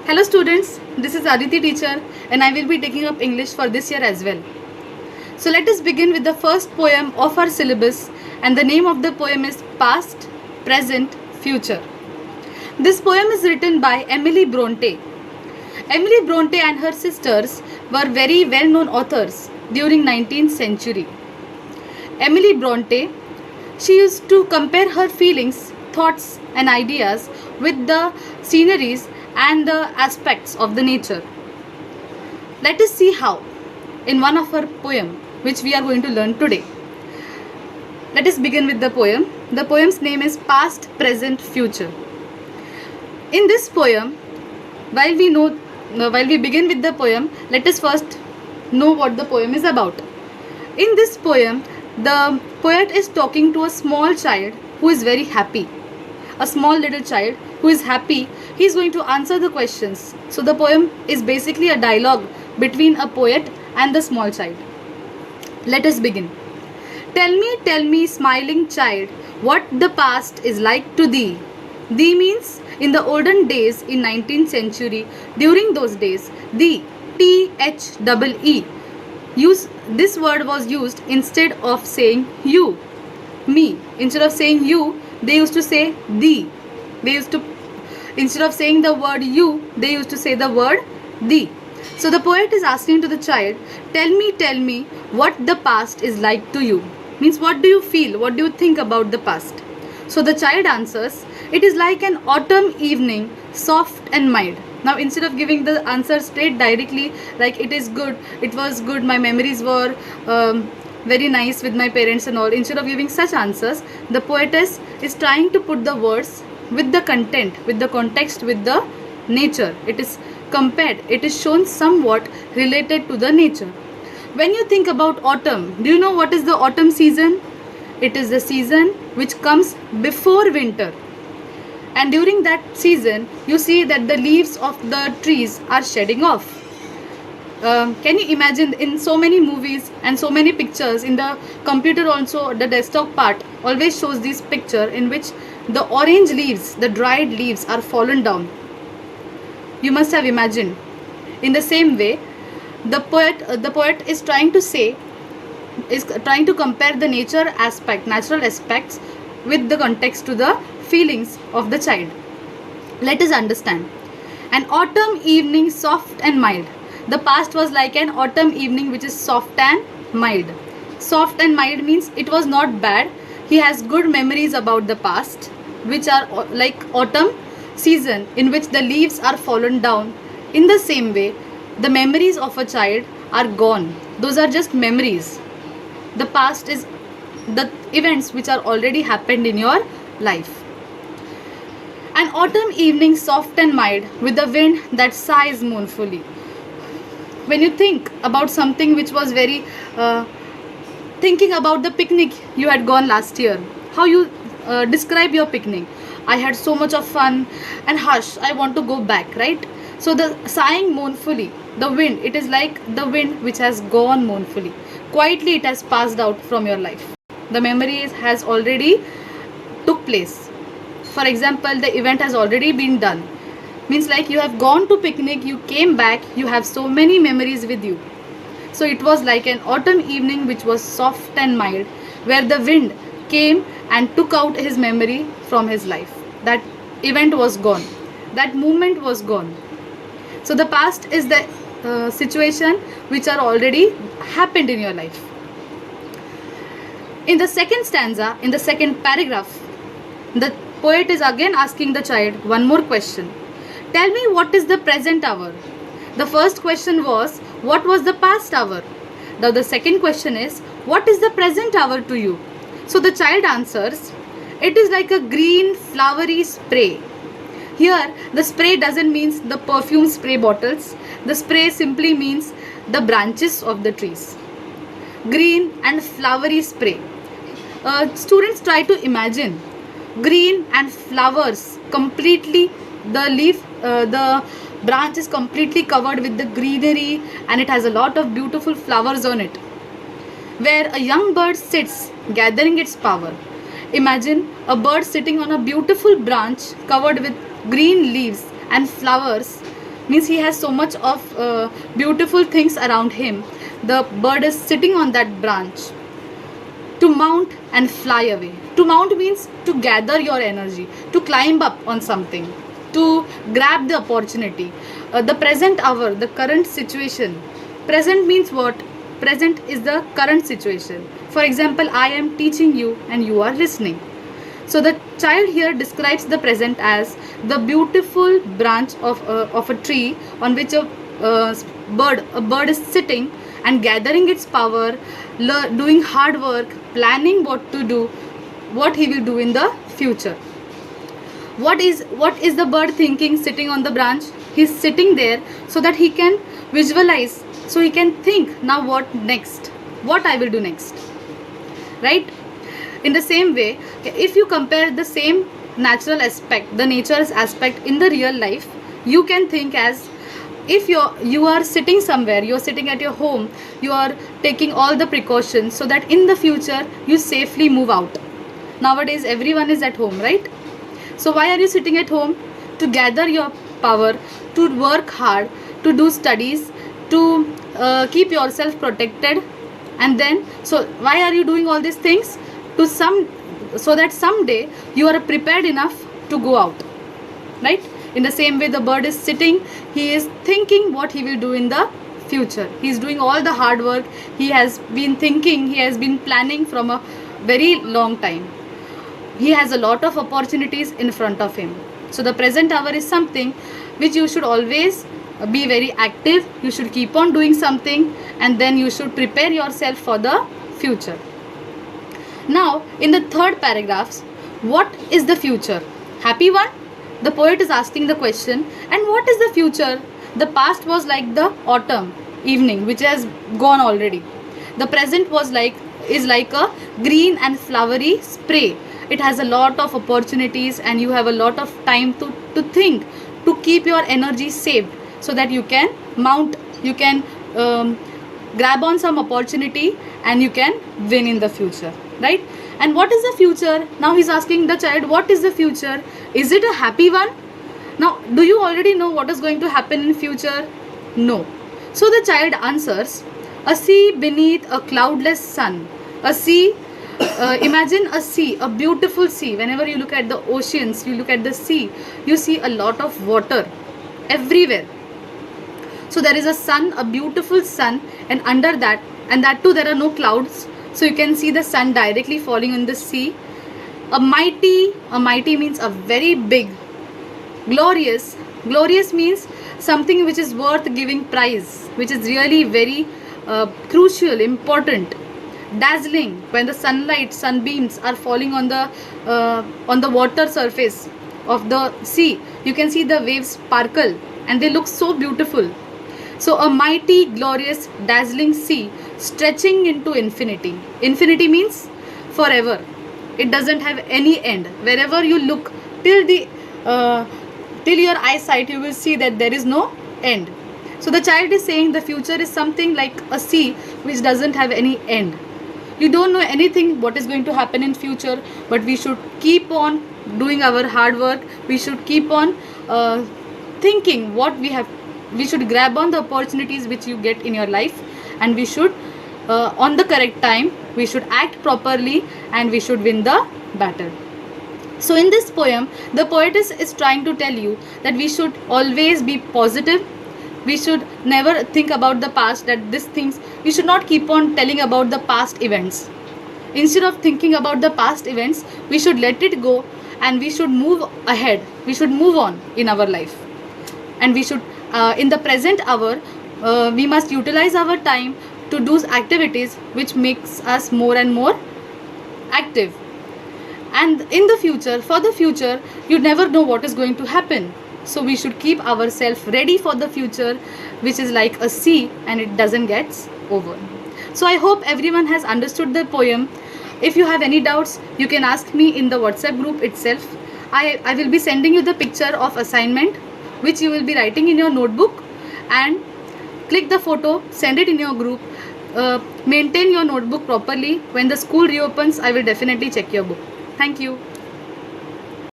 Hello students, this is Aditi teacher and I will be taking up English for this year as well. So let us begin with the first poem of our syllabus, and the name of the poem is Past, Present, Future. This poem is written by Emily Bronte. Emily Bronte and her sisters were very well-known authors during 19th century. Emily Bronte, she used to compare her feelings, thoughts and ideas with the sceneries and the aspects of the nature. Let us see how in one of her poem which we are going to learn today. Let us begin with the poem. The poem's name is Past, Present, Future. In this poem, while we begin with the poem, let us first know what the poem is about. In this poem, the poet is talking to a small child who is very happy. A small little child who is happy, he is going to answer the questions. So the poem is basically a dialogue between a poet and the small child. Let us begin. Tell me, smiling child, what the past is like to thee. Thee means in the olden days in 19th century, during those days, thee, T-H-E-E. This word was used instead of saying you, me. Instead of saying you, they used to say thee. Instead of saying the word you, they used to say the word thee. So the poet is asking to the child, tell me what the past is like to you. Means what do you feel? What do you think about the past? So the child answers, it is like an autumn evening, soft and mild. Now instead of giving the answer straight directly, like it was good, my memories were very nice with my parents and all, instead of giving such answers, the poetess is trying to put the words with the content, with the context, with the nature. It is compared, it is shown somewhat related to the nature. When you think about autumn, do you know what is the autumn season? It is the season which comes before winter. And during that season, you see that the leaves of the trees are shedding off. Can you imagine, in so many movies and so many pictures in the computer also, the desktop part always shows this picture in which the orange leaves, the dried leaves are fallen down. You must have imagined. In the same way, the poet is trying to compare the natural aspects with the context to the feelings of the child. Let us understand. An autumn evening, soft and mild. The past was like an autumn evening which is soft and mild. Soft and mild means it was not bad. He has good memories about the past, which are like autumn season in which the leaves are fallen down. In the same way, the memories of a child are gone. Those are just memories. The past is the events which are already happened in your life. An autumn evening, soft and mild, with the wind that sighs mournfully. When you think about something which was very thinking about the picnic you had gone last year, how you describe your picnic? I had so much of fun, and hush, I want to go back, right? So the sighing mournfully, the wind, it is like the wind which has gone mournfully. Quietly it has passed out from your life. The memory has already took place. For example, the event has already been done. Means like you have gone to picnic, you came back, you have so many memories with you. So it was like an autumn evening which was soft and mild, where the wind came and took out his memory from his life. That event was gone. That moment was gone. So the past is the situation which are already happened in your life. In the second stanza, in the second paragraph, the poet is again asking the child one more question. Tell me what is the present hour. The first question was, what was the past hour? Now the second question is, what is the present hour to you? So the child answers, it is like a green flowery spray. Here the spray doesn't mean the perfume spray bottles. The spray simply means the branches of the trees. Green and flowery spray. Students try to imagine green and flowers completely, the branch is completely covered with the greenery and it has a lot of beautiful flowers on it, where a young bird sits gathering its power. Imagine a bird sitting on a beautiful branch covered with green leaves and flowers means he has so much of beautiful things around him. The bird is sitting on that branch to mount and fly away. To mount means to gather your energy, to climb up on something, to grab the opportunity. The present hour, the current situation. Present means what? Present is the current situation. For example, I am teaching you and you are listening. So the child here describes the present as the beautiful branch of a tree on which uh, a bird is sitting and gathering its power, doing hard work, planning what to do, what he will do in the future. What is the bird thinking sitting on the branch? He's sitting there so that he can visualize, so he can think, now what next, what I will do next, right? In the same way, if you compare the same natural aspect, the nature's aspect in the real life, you can think as if you are sitting somewhere, you're sitting at your home, you are taking all the precautions so that in the future you safely move out. Nowadays everyone is at home, right? So why are you sitting at home? To gather your power, to work hard, to do studies, to keep yourself protected. And then, so why are you doing all these things? So that someday you are prepared enough to go out, right? In the same way, the bird is sitting, he is thinking what he will do in the future. He is doing all the hard work. He has been thinking, he has been planning from a very long time. He has a lot of opportunities in front of him. So the present hour is something which you should always be very active. You should keep on doing something, and then you should prepare yourself for the future. Now, in the third paragraphs, what is the future? Happy one? The poet is asking the question. And what is the future? The past was like the autumn evening, which has gone already. The present is like a green and flowery spray. It has a lot of opportunities, and you have a lot of time to think, to keep your energy saved, so that you can mount, you can grab on some opportunity, and you can win in the future, right? And what is the future? Now he's asking the child, what is the future? Is it a happy one? Now, do you already know what is going to happen in future? No. So the child answers, a sea beneath a cloudless sun. A sea, imagine a sea, a beautiful sea. Whenever you look at the oceans, you look at the sea, you see a lot of water everywhere. So there is a sun, a beautiful sun, and under that, and that too there are no clouds. So you can see the sun directly falling in the sea. A mighty means a very big. Glorious means something which is worth giving prize, which is really very crucial, important. Dazzling, when the sunbeams are falling on the water surface of the sea, you can see the waves sparkle and they look so beautiful. So a mighty, glorious, dazzling sea stretching into infinity. Infinity means forever. It doesn't have any end. Wherever you look, till your eyesight, you will see that there is no end. So the child is saying the future is something like a sea which doesn't have any end. You don't know anything what is going to happen in future, but we should keep on doing our hard work. We should keep on thinking what we have. We should grab on the opportunities which you get in your life, and we should on the correct time, we should act properly, and we should win the battle. So in this poem, the poetess is trying to tell you that we should always be positive. We should never think about the past, that these things, we should not keep on telling about the past events. Instead of thinking about the past events, we should let it go, and we should move ahead. We should move on in our life, and we should in the present hour, we must utilize our time to do activities which makes us more and more active. And in the future, for the future, you never know what is going to happen. So we should keep ourselves ready for the future, which is like a sea and it doesn't get over. So I hope everyone has understood the poem. If you have any doubts, you can ask me in the WhatsApp group itself. I will be sending you the picture of assignment which you will be writing in your notebook, and click the photo, send it in your group. Maintain your notebook properly. When the school reopens, I will definitely check your book. Thank you.